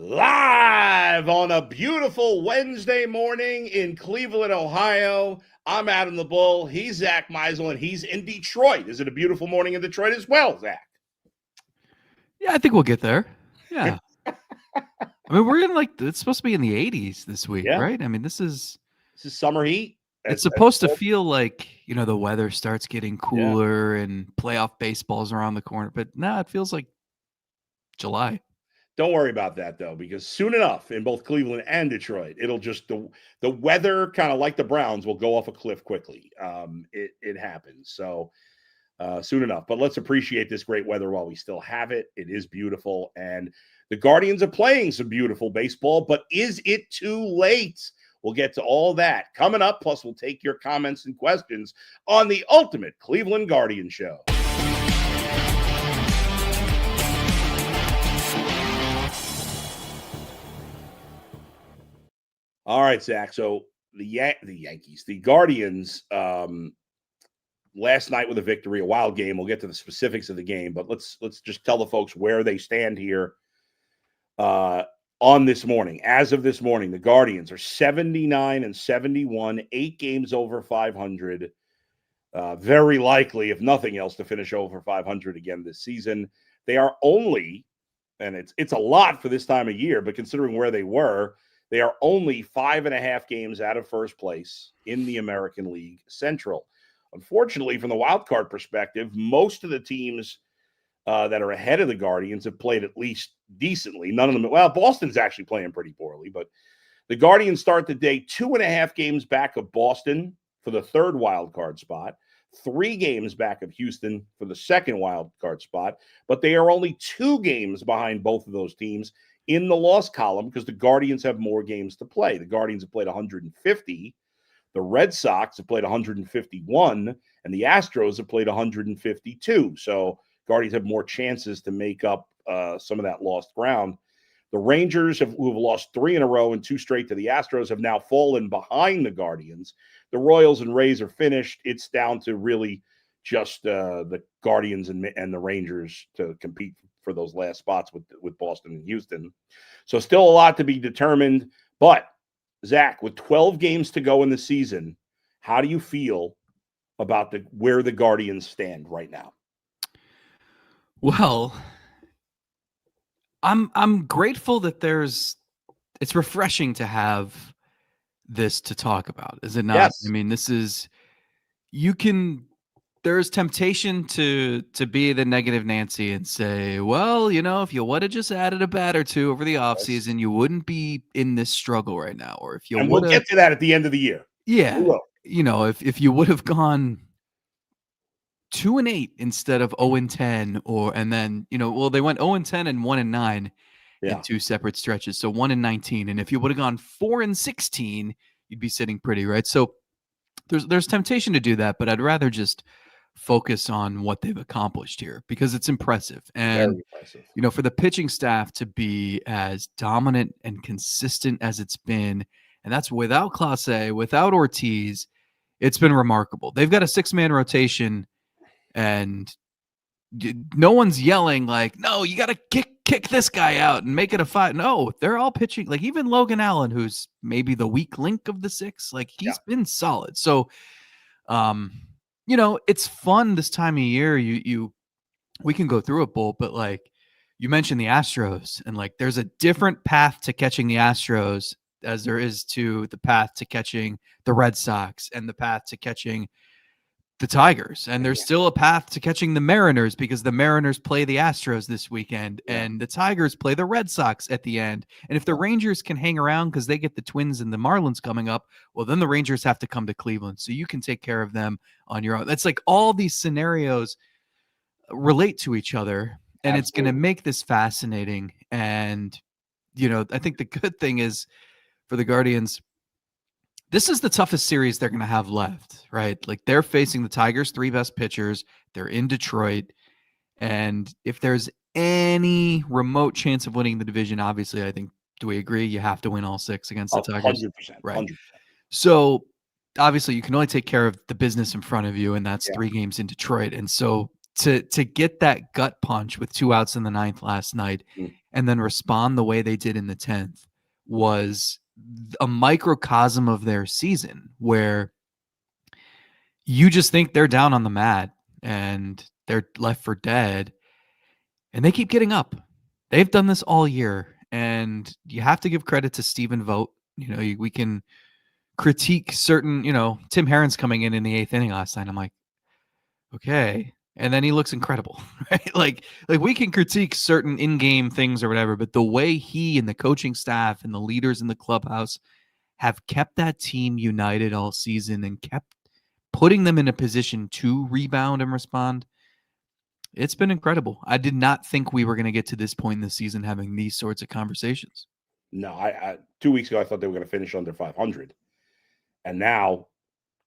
Live on a beautiful Wednesday morning in Cleveland, Ohio. I'm Adam the Bull. He's Zach Meisel, and he's in Detroit. Is it a beautiful morning in Detroit as well, Zach? Yeah, I think we'll get there. Yeah. I mean, we're in it's supposed to be in the 80s this week, Yeah. right? I mean, this is Summer heat. it's supposed to feel like, the weather starts getting cooler and playoff baseball's around the corner, but it feels like July. Don't worry about that, though, because soon enough in both Cleveland and Detroit, it'll just the weather, kind of like the Browns, will go off a cliff quickly. It happens. So soon enough. But let's appreciate this great weather while we still have it. It is beautiful. And the Guardians are playing some beautiful baseball, but is it too late? We'll get to all that coming up. Plus, we'll take your comments and questions on the ultimate Cleveland Guardian Show. All right, Zach. So the Yankees, the Guardians, last night with a victory, a wild game. We'll get to the specifics of the game, but let's just tell the folks where they stand here on this morning. As of this morning, the Guardians are 79-71, 8 games over 500. Very likely, if nothing else, to finish over 500 again this season. They are only, and it's a lot for this time of year, but considering where they were, they are only 5.5 games out of first place in the American League Central. Unfortunately, from the wild card perspective, most of the teams that are ahead of the Guardians have played at least decently. None of them, well, Boston's actually playing pretty poorly, but the Guardians start the day 2.5 games back of Boston for the third wild card spot, 3 games back of Houston for the second wild card spot, but they are only 2 games behind both of those teams in the loss column because the Guardians have more games to play. The Guardians have played 150. The Red Sox have played 151, and the Astros have played 152. So Guardians have more chances to make up some of that lost ground. The Rangers, who have lost 3 in a row and 2 straight to the Astros, have now fallen behind the Guardians. The Royals and Rays are finished. It's down to really just the Guardians and the Rangers to compete for those last spots with Boston and Houston. So still a lot to be determined. But, Zach, with 12 games to go in the season, how do you feel about where the Guardians stand right now? Well, I'm grateful that it's refreshing to have this to talk about, is it not? Yes. I mean, there's temptation to be the negative Nancy and say, well, if you would have just added a bat or 2 over the offseason, you wouldn't be in this struggle right now. Or if you we'll get to that at the end of the year. Yeah. If you would have gone 2-8 instead of 0-10, and then, they went 0-10 and 1-9 in 2 separate stretches. So 1-19. And if you would have gone 4-16, you'd be sitting pretty, right? So there's temptation to do that, but I'd rather just focus on what they've accomplished here because it's impressive. And, very impressive. For the pitching staff to be as dominant and consistent as it's been, and that's without Clase, without Ortiz, it's been remarkable. They've got a 6-man rotation, and no one's yelling like, no, you got to kick this guy out and make it a 5. No, they're all pitching. Like even Logan Allen, who's maybe the weak link of the 6, like he's been solid. So, it's fun this time of year. We can go through it, Bull, but like you mentioned the Astros, and like there's a different path to catching the Astros as there is to the path to catching the Red Sox and the path to catching the Tigers. And there's still a path to catching the Mariners because the Mariners play the Astros this weekend and the Tigers play the Red Sox at the end. And if the Rangers can hang around because they get the Twins and the Marlins coming up, well, then the Rangers have to come to Cleveland. So you can take care of them on your own. That's like all these scenarios relate to each other, and It's going to make this fascinating. And, I think the good thing is for the Guardians, this is the toughest series they're going to have left, right? Like they're facing the Tigers' 3 best pitchers. They're in Detroit. And if there's any remote chance of winning the division, obviously, I think, do we agree? You have to win all 6 against the Tigers. 100%. Right. 100%. So obviously you can only take care of the business in front of you, and that's 3 games in Detroit. And so to get that gut punch with 2 outs in the 9th last night and then respond the way they did in the 10th was a microcosm of their season, where you just think they're down on the mat and they're left for dead, and they keep getting up. They've done this all year, and you have to give credit to Stephen Vogt. We can critique certain, Tim Herron's coming in the 8th inning last night. I'm like, okay. And then he looks incredible, right? Like we can critique certain in-game things or whatever, but the way he and the coaching staff and the leaders in the clubhouse have kept that team united all season and kept putting them in a position to rebound and respond, it's been incredible. I did not think we were going to get to this point in the season having these sorts of conversations. No, I 2 weeks ago I thought they were going to finish under 500, and now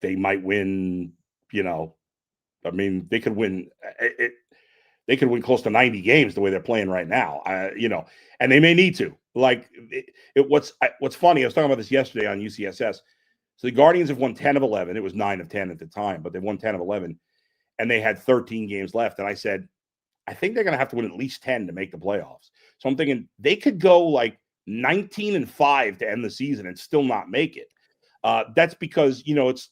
they might win. They could win. They could win close to 90 games the way they're playing right now. And they may need to. What's funny? I was talking about this yesterday on UCSS. So the Guardians have won 10 of 11. It was 9 of 10 at the time, but they won 10 of 11, and they had 13 games left. And I said, I think they're going to have to win at least 10 to make the playoffs. So I'm thinking they could go like 19-5 to end the season and still not make it. That's because it's.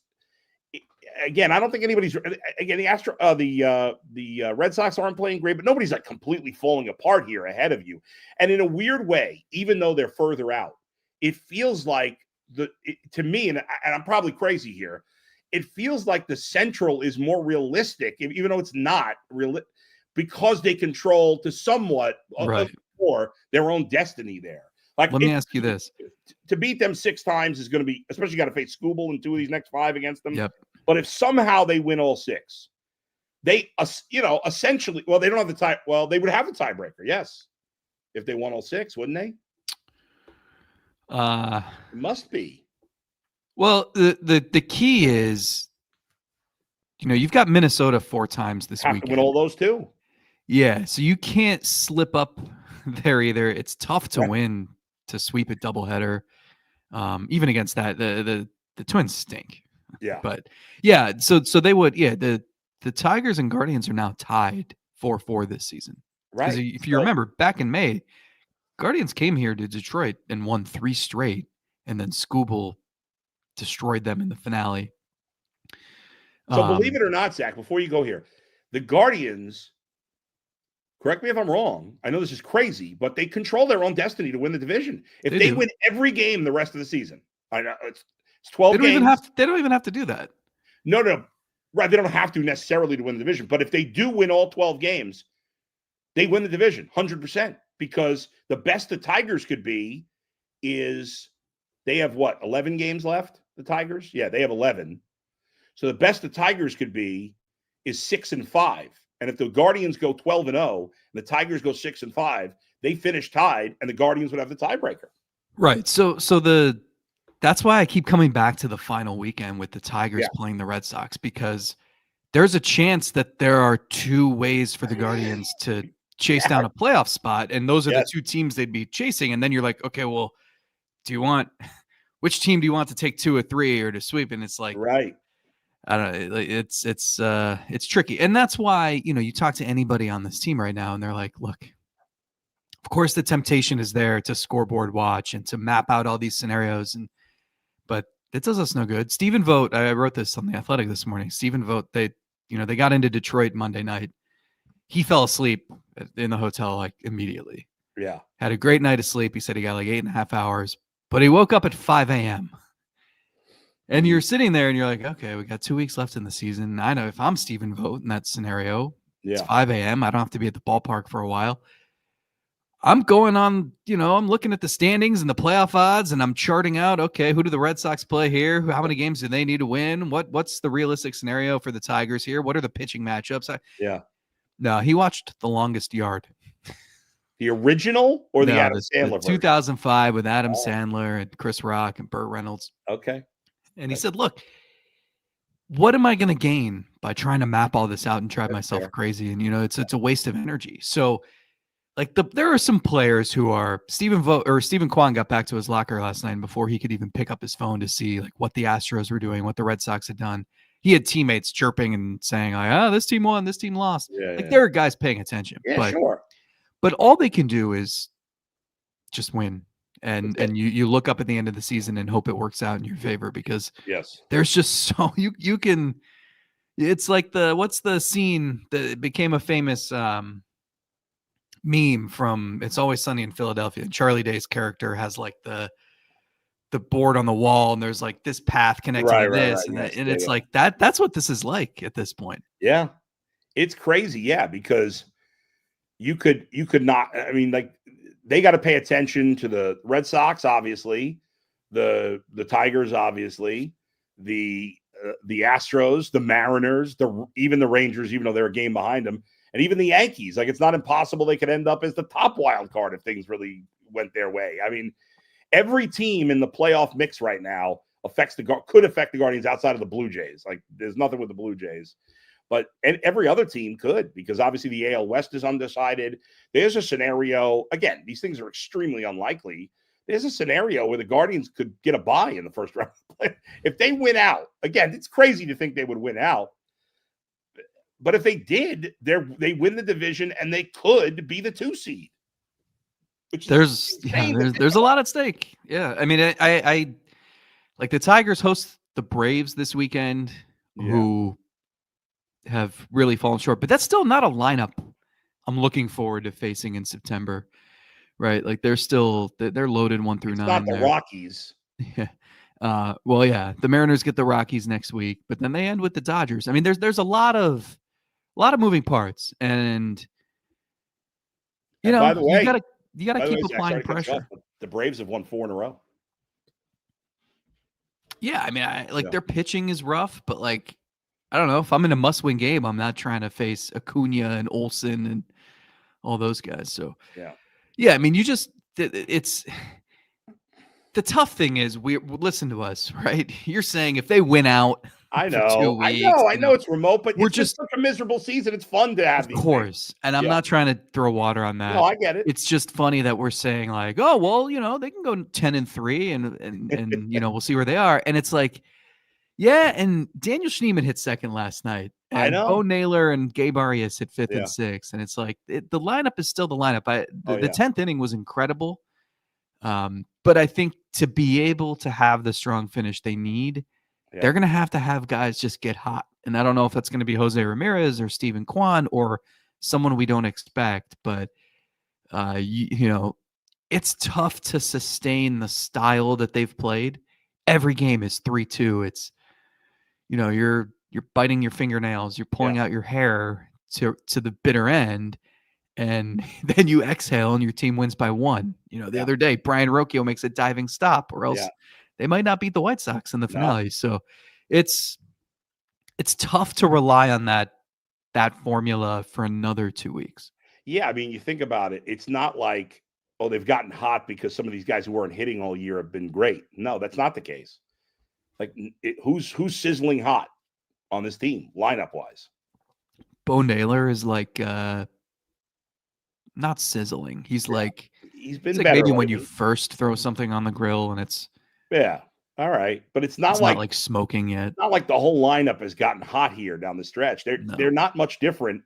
Again, I don't think anybody's. Again, the Red Sox aren't playing great, but nobody's like completely falling apart here ahead of you. And in a weird way, even though they're further out, it feels like to me, and I'm probably crazy here, it feels like the Central is more realistic, even though it's not real, because they control to somewhat or their own destiny there. Like, let me ask you this: to beat them 6 times is going to be, especially got to face Scooble in 2 of these next 5 against them. Yep. But if somehow they win all 6, they, essentially, well, they don't have the tie. Well, they would have the tiebreaker, yes, if they won all 6, wouldn't they? It must be. Well, the key is, you've got Minnesota 4 times this week. To win all those too. Yeah, so you can't slip up there either. It's tough to win, to sweep a doubleheader. Even against that, the Twins stink. Yeah. But yeah, so they would, the Tigers and Guardians are now tied 4-4 this season. Right. If you remember back in May, Guardians came here to Detroit and won 3 straight, and then Scooble destroyed them in the finale. So believe it or not, Zach, before you go here, the Guardians, correct me if I'm wrong, I know this is crazy, but they control their own destiny to win the division. If they win every game the rest of the season, I know it's 12 games. They don't even have to do that. No. Right, they don't have to necessarily to win the division. But if they do win all 12 games, they win the division 100%. Because the best the Tigers could be is they have 11 games left, the Tigers? Yeah, they have 11. So the best the Tigers could be is 6-5. And if the Guardians go 12-0 and the Tigers go 6-5, they finish tied, and the Guardians would have the tiebreaker. Right. So that's why I keep coming back to the final weekend with the Tigers playing the Red Sox, because there's a chance that there are 2 ways for the Guardians to chase down a playoff spot, and those are the 2 teams they'd be chasing. And then you're like, okay, well, which team do you want to take 2 or 3 or to sweep? And it's like, right. I don't know. It's tricky. And that's why, you talk to anybody on this team right now and they're like, look, of course the temptation is there to scoreboard watch and to map out all these scenarios, but it does us no good. Stephen Vogt, I wrote this on The Athletic this morning. Stephen Vogt, they got into Detroit Monday night. He fell asleep in the hotel immediately. Yeah. Had a great night of sleep. He said he got 8.5 hours, but he woke up at 5 a.m. And you're sitting there and you're like, okay, we got 2 weeks left in the season. I know if I'm Stephen Vogt in that scenario, it's 5 a.m. I don't have to be at the ballpark for a while. I'm going on, I'm looking at the standings and the playoff odds, and I'm charting out, okay, who do the Red Sox play here? How many games do they need to win? What's the realistic scenario for the Tigers here? What are the pitching matchups? No, he watched The Longest Yard. The original or the Adam Sandler? 2005 with Adam Sandler and Chris Rock and Burt Reynolds. Okay. And he said, look, what am I going to gain by trying to map all this out and drive myself crazy? And, it's a waste of energy. So, there are some players who are Stephen Kwan got back to his locker last night, and before he could even pick up his phone to see what the Astros were doing, what the Red Sox had done, he had teammates chirping and saying like, "Oh, this team won, this team lost." Yeah, Like yeah. there are guys paying attention, Yeah, sure. but all they can do is just win. That's And it. you look up at the end of the season and hope it works out in your favor because Yes. there's just so you can. It's like what's the scene that became a famous meme from It's Always Sunny in Philadelphia. And Charlie Day's character has like the board on the wall, and there's like this path connecting to Right. this, and Yes. and Yeah, it's yeah. like that's what this is like at this point. Yeah. It's crazy, yeah, because you could not. I mean, like they got to pay attention to the Red Sox, obviously, the Tigers, obviously, the Astros, the Mariners, even the Rangers, even though they're a game behind them, and even the Yankees. Like it's not impossible they could end up as the top wild card if things really went their way. I mean, every team in the playoff mix right now could affect the Guardians outside of the Blue Jays. Like there's nothing with the Blue Jays. But and every other team could, because obviously the AL West is undecided. There's a scenario, again, these things are extremely unlikely. There's a scenario where the Guardians could get a bye in the first round. If they win out, again, it's crazy to think they would win out. But if they did, they win the division and they could be the 2 seed. There's a lot at stake. Yeah. I mean, I like the Tigers host the Braves this weekend, who have really fallen short, but that's still not a lineup I'm looking forward to facing in September, right? Like they're loaded 1 through 9. Not the Rockies. Yeah. Well, yeah, the Mariners get the Rockies next week, but then they end with the Dodgers. I mean, there's a lot of moving parts, and by the way, you gotta keep applying pressure. The Braves have won 4 in a row. Yeah, I mean, their pitching is rough, but like, I don't know, if I'm in a must-win game, I'm not trying to face Acuna and Olsen and all those guys. So yeah. I mean, it's the tough thing is listen to us, right? You're saying if they win out, I know, for 2 weeks, I know it's remote, but we're it's just such a miserable season. It's fun to have these. Of course, and I'm not trying to throw water on that. No, I get it. It's just funny that we're saying like, oh well, they can go 10-3, and we'll see where they are. And it's like, yeah, and Daniel Schneemann hit second last night. And I know. Bo Naylor and Gabe Arias hit 5th and 6th, and it's like the lineup is still the lineup. The 10th inning was incredible, but I think to be able to have the strong finish they need, they're going to have guys just get hot. And I don't know if that's going to be Jose Ramirez or Steven Kwan or someone we don't expect, but it's tough to sustain the style that they've played. Every game is 3-2. It's, you're biting your fingernails, you're pulling out your hair to the bitter end, and then you exhale and your team wins by 1. The other day, Brian Rocchio makes a diving stop, or else they might not beat the White Sox in the finale. No. So it's tough to rely on that formula for another 2 weeks. Yeah, I mean, you think about it. It's not like, they've gotten hot because some of these guys who weren't hitting all year have been great. No, that's not the case. Like, who's sizzling hot on this team, lineup-wise? Bo Naylor is like not sizzling. He's like, he's been better. Maybe when you first throw something on the grill and it's all right, but it's not like smoking yet. Not like the whole lineup has gotten hot here down the stretch. They're not much different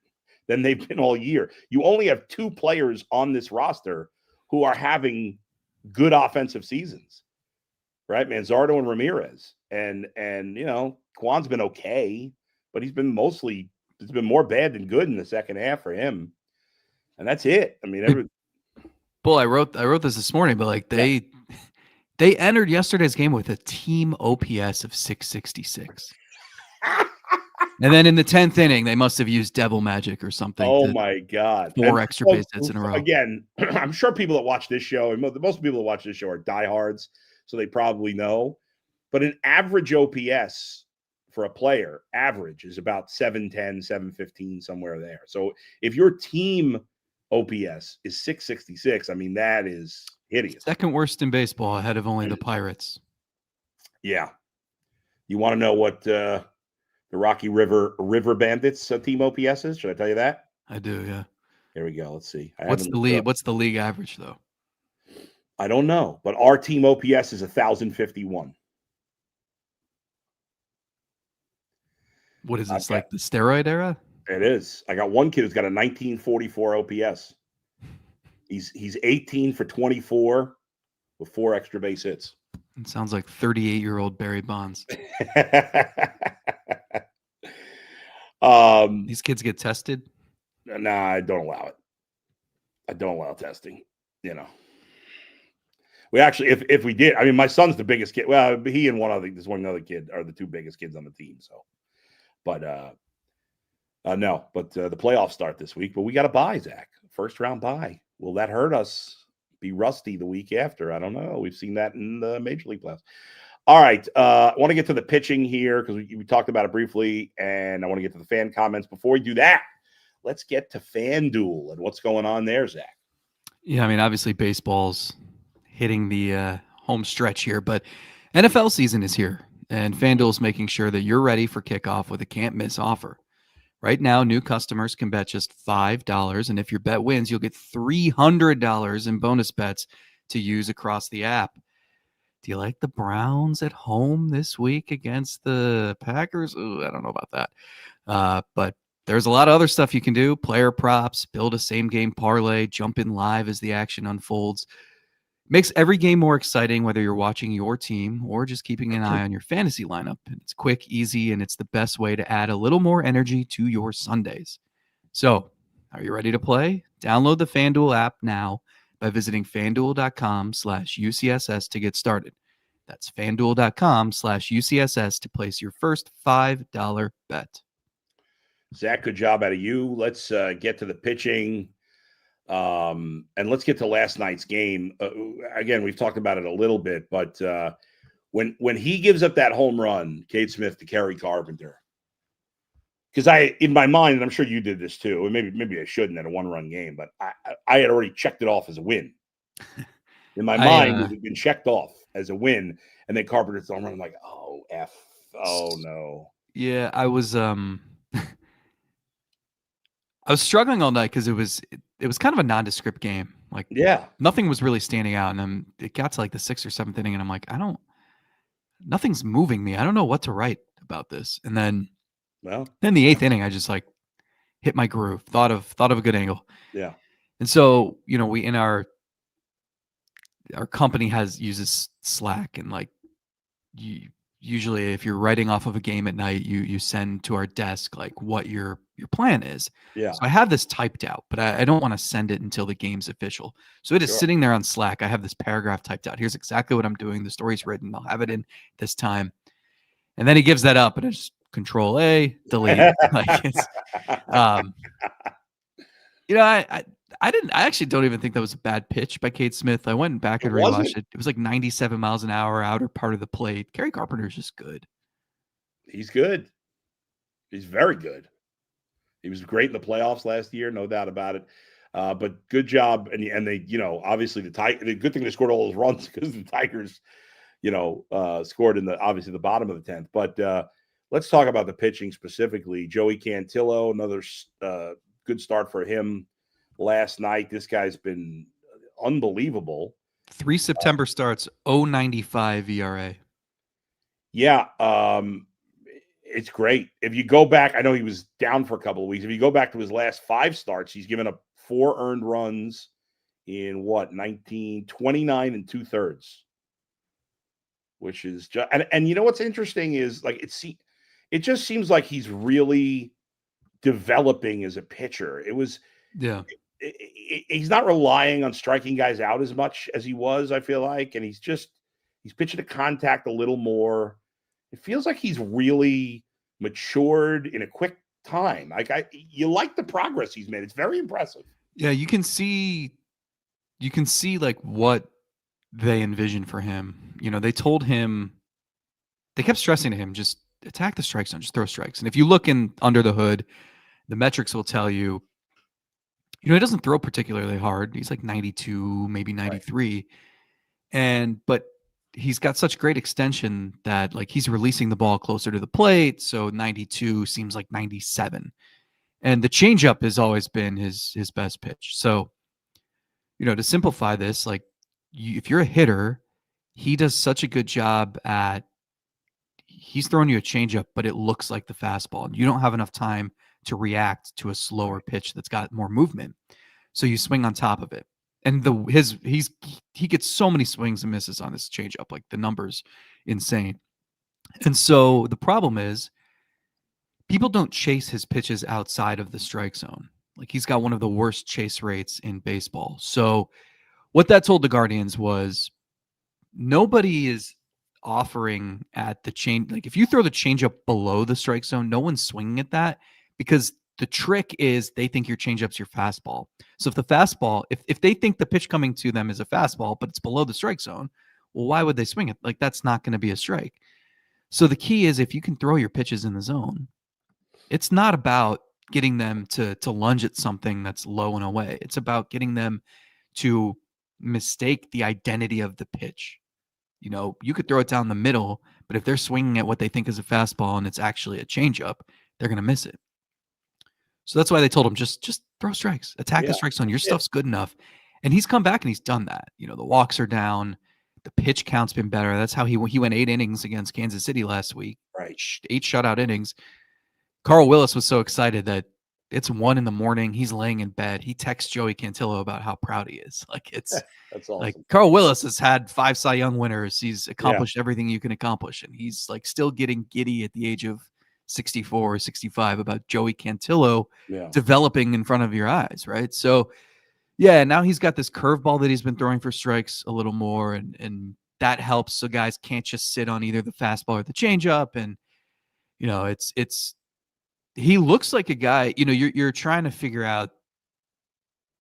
than they've been all year. You only have 2 players on this roster who are having good offensive seasons, right? Manzardo and Ramirez, and Kwan's been okay, but it's been more bad than good in the second half for him, and that's it. I mean, Bull, I wrote this morning, but like they entered yesterday's game with a team OPS of 666. And then in the 10th inning, they must have used devil magic or something. Oh my God. 4 extra base hits in a row. Again, I'm sure people that watch this show, and most people that watch this show are diehards, so they probably know. But an average OPS for a player, average, is about 710, 715, somewhere there. So if your team OPS is 666, I mean, that is hideous. Second worst in baseball, ahead of only the Pirates. Yeah. You want to know what the Rocky River Bandits team OPS is? Should I tell you that? I do, yeah. Here we go. Let's see. What's the league? What's the league average, though? I don't know, but our team OPS is 1,051. What is this, Okay. like the steroid era? It is. I got one kid who's got a 1944 OPS. He's 18 for 24 with 4 extra base hits. It sounds like 38-year-old Barry Bonds. These kids get tested? Nah, I don't allow it. I don't allow testing. You know, we actually, if we did, I mean, my son's the biggest kid. Well, he and there's one other kid are the 2 biggest kids on the team. So, but no, but the playoffs start this week. But we got a bye, Zach. First round bye. Will that hurt us? Be rusty the week after? I don't know. We've seen that in the Major League playoffs. All right. I want to get to the pitching here because we talked about it briefly, and I want to get to the fan comments. Before we do that, let's get to FanDuel and what's going on there, Zach. Yeah, I mean, obviously baseball's hitting the home stretch here, but NFL season is here, and FanDuel's making sure that you're ready for kickoff with a can't-miss offer. Right now, new customers can bet just $5, and if your bet wins, you'll get $300 in bonus bets to use across the app. Do you like the Browns at home this week against the Packers? Ooh, I don't know about that. But there's a lot of other stuff you can do. Player props, build a same-game parlay, jump in live as the action unfolds. Makes every game more exciting, whether you're watching your team or just keeping an eye on your fantasy lineup. And it's quick, easy, and it's the best way to add a little more energy to your Sundays. So, are you ready to play? Download the FanDuel app now by visiting FanDuel.com/UCSS to get started. That's FanDuel.com/UCSS to place your first $5 bet. Zach, good job out of you. Let's get to the pitching. And let's get to last night's game. Again, we've talked about it a little bit, but when he gives up that home run, Cade Smith to Kerry Carpenter, because in my mind, and I'm sure you did this too, and maybe I shouldn't at a 1-run game, but I had already checked it off as a win. In my mind, it had been checked off as a win, and then Carpenter's home run. I'm like, oh no. Yeah, I was I was struggling all night because it was kind of a nondescript game. Like, Yeah, nothing was really standing out, and then it got to like the 6th or 7th inning, and I'm like, nothing's moving me. I don't know what to write about this. And then the 8th inning, I just like hit my groove. Thought of a good angle. Yeah. And so, we in our company uses Slack, and like usually if you're writing off of a game at night, you send to our desk like what your plan is. Yeah. So I have this typed out, but I don't want to send it until the game's official. So it is sitting there on Slack. I have this paragraph typed out. Here's exactly what I'm doing. The story's written. I'll have it in this time. And then he gives that up, and I just Control A, delete. Like it's, I actually don't even think that was a bad pitch by Cade Smith. I went back and rewatched it. It was like 97 miles an hour outer part of the plate. Kerry Carpenter's just good. He's good. He's very good. He was great in the playoffs last year, no doubt about it. But good job. And they, obviously the good thing they scored all those runs because the Tigers, scored in obviously the bottom of the 10th. But let's talk about the pitching specifically. Joey Cantillo, another good start for him last night. This guy's been unbelievable. 3 September starts, 0.95 ERA. Yeah, it's great. If you go back, I know he was down for a couple of weeks. If you go back to his last 5 starts, he's given up 4 earned runs in 29 2/3, which is just and you know what's interesting is like it just seems like he's really developing as a pitcher. It was he's not relying on striking guys out as much as he was, I feel like, and he's pitching to contact a little more. It feels like he's really matured in a quick time. Like you like the progress he's made. It's very impressive. Yeah, you can see like what they envisioned for him. They told him, they kept stressing to him, just attack the strike zone, just throw strikes. And if you look under the hood, the metrics will tell you, he doesn't throw particularly hard. He's like 92, maybe 93. Right. But he's got such great extension that like he's releasing the ball closer to the plate. So 92 seems like 97. And the changeup has always been his best pitch. So, to simplify this, if you're a hitter, he does such a good job at, he's throwing you a changeup, but it looks like the fastball, and you don't have enough time to react to a slower pitch that's got more movement. So you swing on top of it. And he gets so many swings and misses on this changeup, like the numbers insane. And so the problem is people don't chase his pitches outside of the strike zone. Like he's got one of the worst chase rates in baseball. So what that told the Guardians was nobody is offering at the change. Like if you throw the changeup below the strike zone, no one's swinging at that because the trick is they think your changeup's your fastball. So if the fastball, if they think the pitch coming to them is a fastball, but it's below the strike zone, well, why would they swing it? Like that's not going to be a strike. So the key is if you can throw your pitches in the zone, it's not about getting them to lunge at something that's low and away. It's about getting them to mistake the identity of the pitch. You know, you could throw it down the middle, but if they're swinging at what they think is a fastball and it's actually a changeup, they're going to miss it. So that's why they told him just throw strikes, attack the strike zone. Your stuff's good enough. And he's come back and he's done that. You know, the walks are down. The pitch count's been better. That's how he went 8 innings against Kansas City last week. Right. 8 shutout innings. Carl Willis was so excited that it's 1 a.m. He's laying in bed. He texts Joey Cantillo about how proud he is. Like it's that's awesome. Like Carl Willis has had 5 Cy Young winners. He's accomplished everything you can accomplish. And he's like still getting giddy at the age of 64 or 65 about Joey Cantillo developing in front of your eyes. Right. So yeah, now he's got this curveball that he's been throwing for strikes a little more. And that helps. So guys can't just sit on either the fastball or the changeup. And, you know, he looks like a guy, you know, you're trying to figure out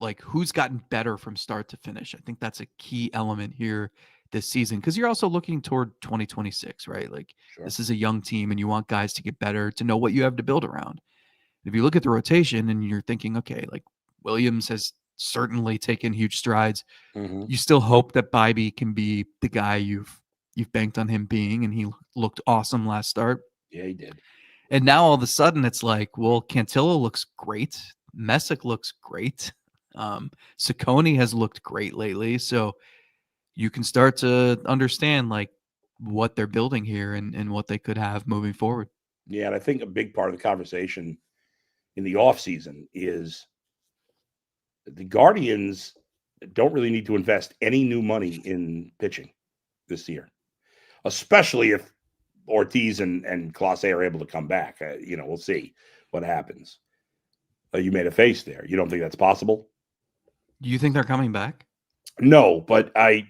like who's gotten better from start to finish. I think that's a key element here this season because you're also looking toward 2026, right? Like this is a young team and you want guys to get better, to know what you have to build around. If you look at the rotation and you're thinking, okay, like Williams has certainly taken huge strides. Mm-hmm. You still hope that Bybee can be the guy you've banked on him being, and he looked awesome last start. Yeah, he did. And now all of a sudden it's like, well, Cantillo looks great. Messick looks great. Ciccone has looked great lately. So you can start to understand like what they're building here and what they could have moving forward. Yeah, and I think a big part of the conversation in the offseason is the Guardians don't really need to invest any new money in pitching this year, especially if Ortiz and Clase are able to come back. You know, we'll see what happens. You made a face there. You don't think that's possible? Do you think they're coming back? No, but I'm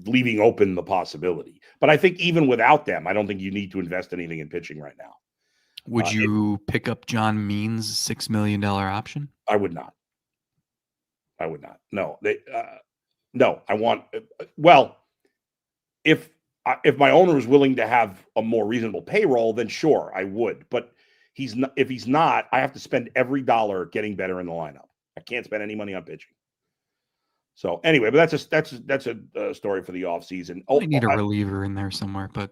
leaving open the possibility. But I think even without them, I don't think you need to invest anything in pitching right now. Would you pick up John Means' $6 million option? I would not. No, no. I want. Well, if my owner is willing to have a more reasonable payroll, then sure, I would. But he's not. If he's not, I have to spend every dollar getting better in the lineup. I can't spend any money on pitching. So anyway, but that's a story for the offseason. I need a reliever in there somewhere, but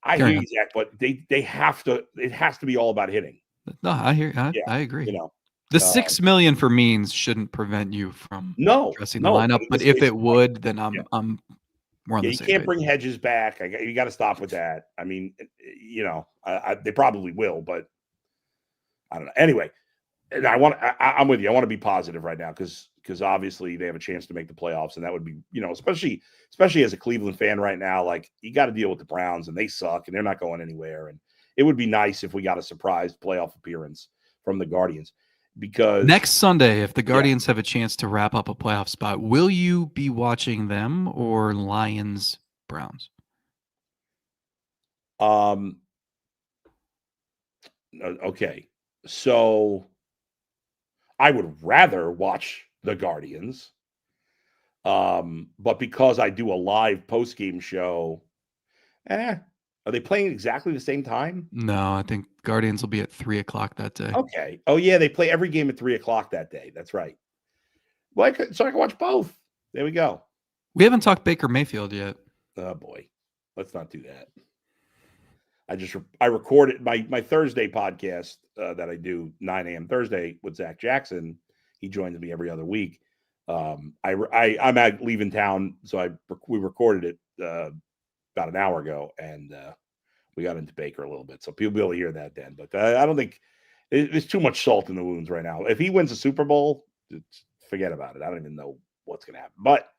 I hear you, Zach. But they have to. It has to be all about hitting. No, I hear. I agree. You know, the $6 million for Means shouldn't prevent you from addressing the lineup. But if it would, then I'm more on the same you can't page. bring Hedges back. You got to stop with that. I mean, you know, they probably will, but I don't know. Anyway, and I'm with you. I want to be positive right now because obviously they have a chance to make the playoffs, and that would be, you know, especially as a Cleveland fan right now, like you got to deal with the Browns and they suck and they're not going anywhere. And it would be nice if we got a surprise playoff appearance from the Guardians. Because next Sunday, if the Guardians have a chance to wrap up a playoff spot, will you be watching them or Lions Browns? Okay. So I would rather watch the Guardians. But because I do a live post-game show, are they playing exactly the same time? No, I think Guardians will be at 3:00 that day. Okay. Oh yeah, they play every game at 3:00 that day. That's right. Well, so I can watch both. There we go. We haven't talked Baker Mayfield yet. Oh boy, let's not do that. I recorded my Thursday podcast that I do 9 a.m. Thursday with Zach Jackson. He joins me every other week. I'm leaving town, so we recorded it about an hour ago, and We got into Baker a little bit, so people will be able to hear that then. But I don't think there's too much salt in the wounds right now. If he wins a Super Bowl, forget about it. I don't even know what's going to happen. But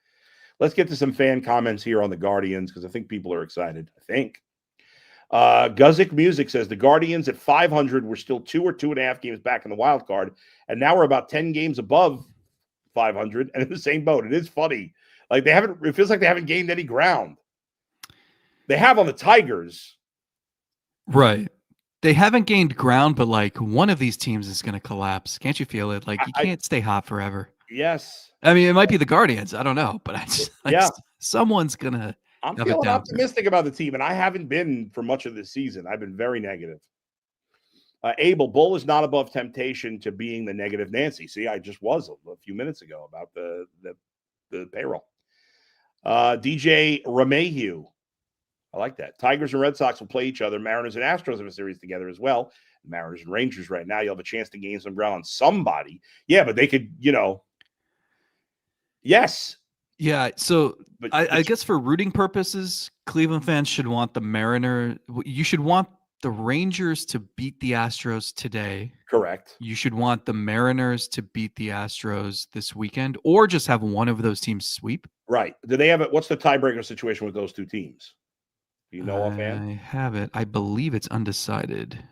let's get to some fan comments here on the Guardians because I think people are excited. I think. Guzik Music says the Guardians at 500 were still 2 or 2.5 games back in the wild card, and now we're about 10 games above 500 and in the same boat. It is funny. Like it feels like they haven't gained any ground. They have on the Tigers. Right. They haven't gained ground, but like one of these teams is going to collapse. Can't you feel it? Like you can't stay hot forever. Yes. I mean, it might be the Guardians. I don't know, but someone's going to. I'm feeling optimistic about the team, and I haven't been for much of this season. I've been very negative. Abel, Bull is not above temptation to being the negative Nancy. See, I just was a few minutes ago about the payroll. DJ Remayhew. I like that. Tigers and Red Sox will play each other. Mariners and Astros have a series together as well. Mariners and Rangers right now. You'll have a chance to gain some ground on somebody. Yeah, but they could, yes. Yeah, so I guess for rooting purposes, Cleveland fans should want the Mariners. You should want the Rangers to beat the Astros today. Correct. You should want the Mariners to beat the Astros this weekend, or just have one of those teams sweep. Right. Do they have it? What's the tiebreaker situation with those two teams? Do you know offhand? I have it. I believe it's undecided.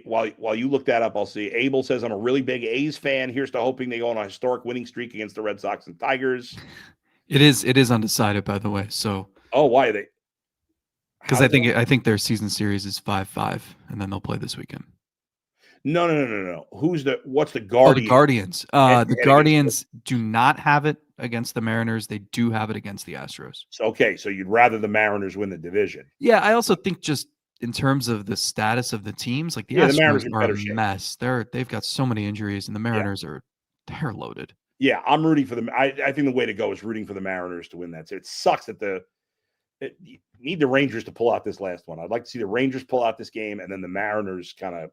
While you look that up, I'll see. Abel says, I'm a really big A's fan. Here's to hoping they go on a historic winning streak against the Red Sox and Tigers. It is undecided, by the way. So, why are they? Because I think their season series is 5-5, and then they'll play this weekend. No. What's the Guardians? The Guardians. The Guardians do not have it against the Mariners. They do have it against the Astros. So you'd rather the Mariners win the division? Yeah, I also think just in terms of the status of the teams, like the Astros are a mess. They've got so many injuries, and the Mariners they're loaded. Yeah, I'm rooting for them. I think the way to go is rooting for the Mariners to win that. It sucks that you need the Rangers to pull out this last one. I'd like to see the Rangers pull out this game, and then the Mariners kind of.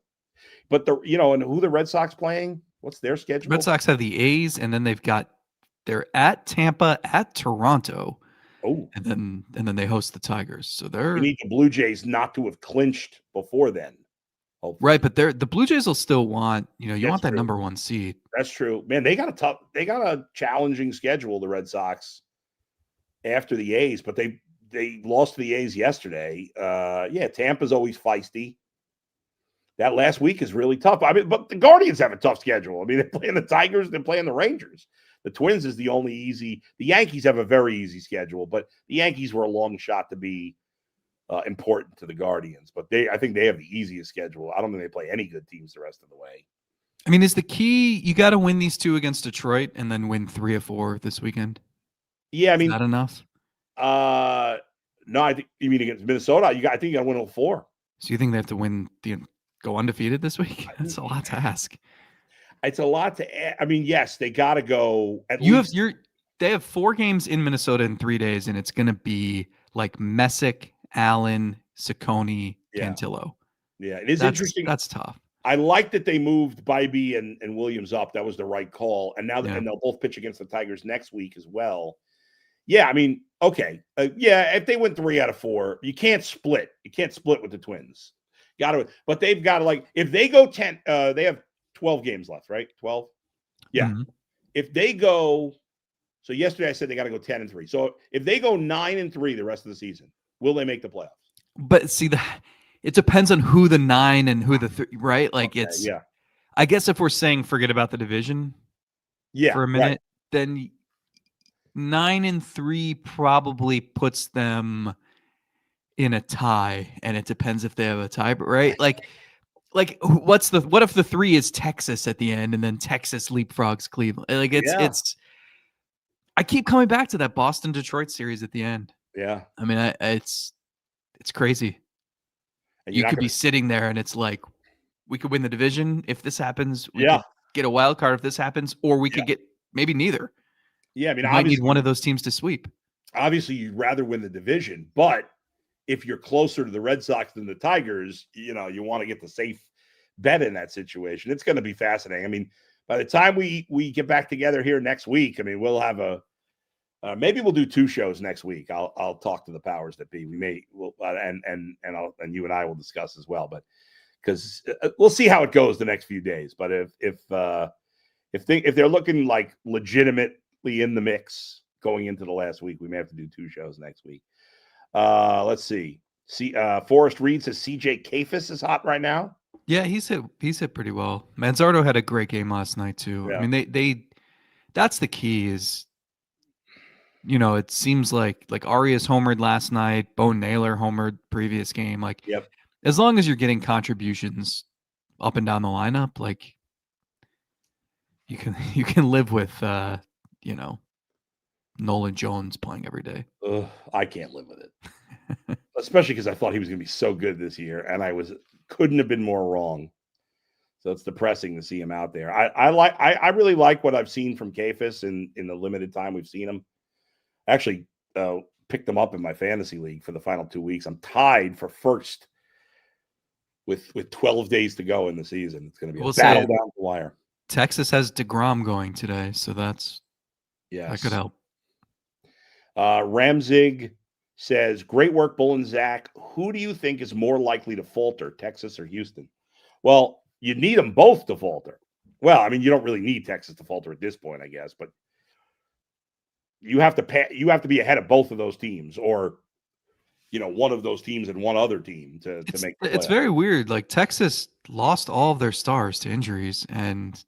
But and who the Red Sox playing? What's their schedule? Red Sox have the A's, and then they're at Tampa, at Toronto. Oh, and then they host the Tigers. So we need the Blue Jays not to have clinched before then. Hopefully. Right, but the Blue Jays will still want want that number 1 seed. That's true, man. They got a challenging schedule, the Red Sox, after the A's, but they lost to the A's yesterday. Tampa's always feisty. That last week is really tough. I mean, but the Guardians have a tough schedule. I mean, they're playing the Tigers, they're playing the Rangers. The Twins is the only easy. The Yankees have a very easy schedule, but the Yankees were a long shot to be important to the Guardians. But I think they have the easiest schedule. I don't think they play any good teams the rest of the way. I mean, is the key you got to win these 2 against Detroit and then win 3 or 4 this weekend? Yeah, I mean, is that enough? No, I think you mean against Minnesota. I think you got to win all 4. So you think they have to go undefeated this week? That's a lot to ask. It's a lot to. I mean, yes, they got to go. They have 4 games in Minnesota in 3 days, and it's going to be like Messick, Allen, Ciccone, Cantillo. Yeah, it is interesting. That's tough. I like that they moved Bybee and Williams up. That was the right call. And now and they'll both pitch against the Tigers next week as well. Yeah, I mean, okay. If they win 3 out of 4, you can't split. You can't split with the Twins. But they've got to if they go 10, they have 12 games left, right? 12? Yeah. Mm-hmm. If they go, so yesterday I said they got to go 10-3. So if they go 9-3 the rest of the season, will they make the playoffs? But see, it depends on who the 9 and who the 3, right? Like I guess if we're saying forget about the division for a minute, then 9-3 probably puts them in a tie, and it depends if they have a tie, right? Like what if the 3 is Texas at the end, and then Texas leapfrogs Cleveland? Like it's. I keep coming back to that Boston Detroit series at the end. Yeah, I mean, it's crazy. And you could be sitting there, and it's like we could win the division if this happens. We could get a wild card if this happens, or we could get maybe neither. Yeah, I mean, I need one of those teams to sweep. Obviously, you'd rather win the division, but if you're closer to the Red Sox than the Tigers, you want to get the safe bet in that situation. It's going to be fascinating. I mean, by the time we get back together here next week, I mean, we'll have Maybe we'll do 2 shows next week. I'll talk to the powers that be. And you and I will discuss as well. But because we'll see how it goes the next few days. But if they're looking like legitimately in the mix going into the last week, we may have to do 2 shows next week. Let's see. Forrest Reed says CJ Kafis is hot right now. Yeah, he's hit pretty well. Manzardo had a great game last night too. Yeah. I mean, they that's the key is, it seems like Arias homered last night, Bo Naylor homered previous game. Like, Yep. As long as you're getting contributions up and down the lineup, like you can live with Nolan Jones playing every day. I can't live with it, especially because I thought he was going to be so good this year, and I couldn't have been more wrong. So it's depressing to see him out there. I really like what I've seen from Kafis in the limited time we've seen him. I actually picked him up in my fantasy league for the final 2 weeks. I'm tied for first with 12 days to go in the season. It's going to be a battle down the wire. Texas has DeGrom going today, so that could help. Ramzig says, great work, Bull and Zach. Who do you think is more likely to falter, Texas or Houston? Well, you need them both to falter. Well, I mean, you don't really need Texas to falter at this point, I guess, but you have to be ahead of both of those teams, or one of those teams and one other team to make the playoffs. It's very weird. Like, Texas lost all of their stars to injuries and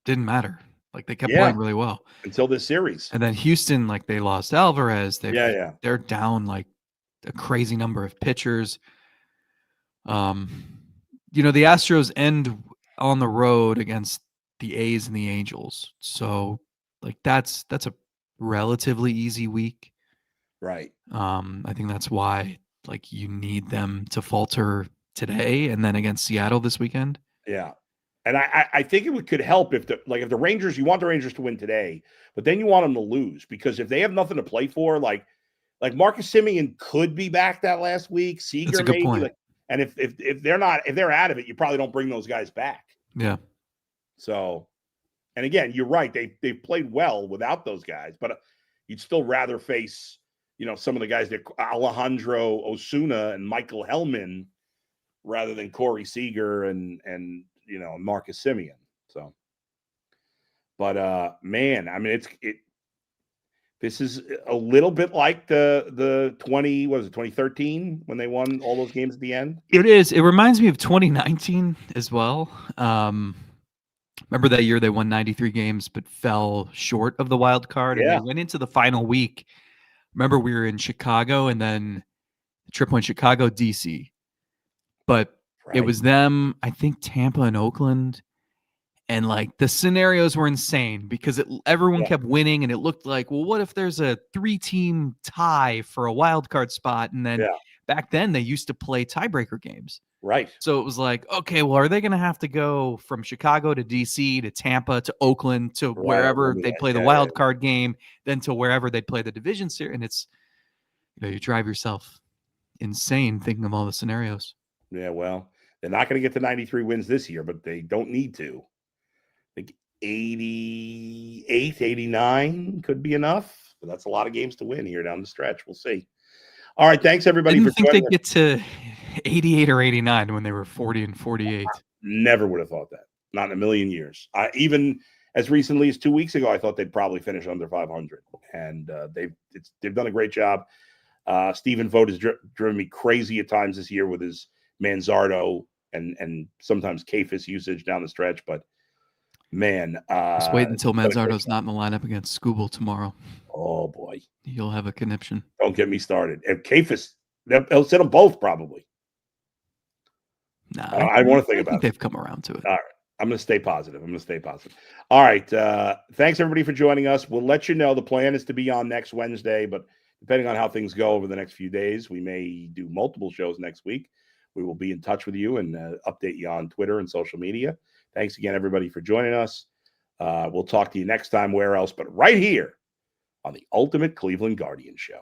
didn't matter. Like, they kept playing really well until this series. And then Houston, like, they lost Alvarez. They're down like a crazy number of pitchers. The Astros end on the road against the A's and the Angels. So, like, that's a relatively easy week. Right. I think that's why, like, you need them to falter today and then against Seattle this weekend. Yeah. And I think it could help if the Rangers, you want the Rangers to win today, but then you want them to lose, because if they have nothing to play for, like Marcus Semien could be back that last week. Seager, that's a good point. And if they're out of it, you probably don't bring those guys back. Yeah. So, and again, you're right. They've played well without those guys, but you'd still rather face, some of the guys that Alejandro Osuna and Michael Hellman rather than Corey Seager and Marcus Semien. So, but man, I mean, this is a little bit like the 2013 when they won all those games at the end. It is. It reminds me of 2019 as well. Remember that year they won 93 games but fell short of the wild card, and they went into the final week. Remember, we were in Chicago, and then the trip went Chicago, DC, but it was them, I think, Tampa and Oakland. And like the scenarios were insane because everyone kept winning, and it looked like, well, what if there's a 3-team tie for a wild card spot? And then back then they used to play tiebreaker games. Right. So it was like, okay, well, are they going to have to go from Chicago to DC to Tampa to Oakland to wherever they play the wild card game, then to wherever they play the division series? And it's, you drive yourself insane thinking of all the scenarios. Yeah, well, they're not going to get to 93 wins this year, but they don't need to. I think 88, 89 could be enough, but that's a lot of games to win here down the stretch. We'll see. All right, thanks everybody for joining. I didn't think they'd get to 88 or 89 when they were 40 and 48. Never would have thought that. Not in a million years. Even as recently as 2 weeks ago, I thought they'd probably finish under 500, and they've done a great job. Stephen Vogt has driven me crazy at times this year with his Manzardo and sometimes Kafis usage down the stretch, but man, just wait until Manzardo's not in the lineup against Skubal tomorrow. Oh boy, you'll have a conniption. Don't get me started. And Kafis, they'll sit them both probably. Nah, I want to think about it. They've come around to it. All right, I'm going to stay positive. All right, thanks everybody for joining us. We'll let you know the plan is to be on next Wednesday, but depending on how things go over the next few days, we may do multiple shows next week. We will be in touch with you and update you on Twitter and social media. Thanks again, everybody, for joining us. We'll talk to you next time, where else but right here on the Ultimate Cleveland Guardian Show.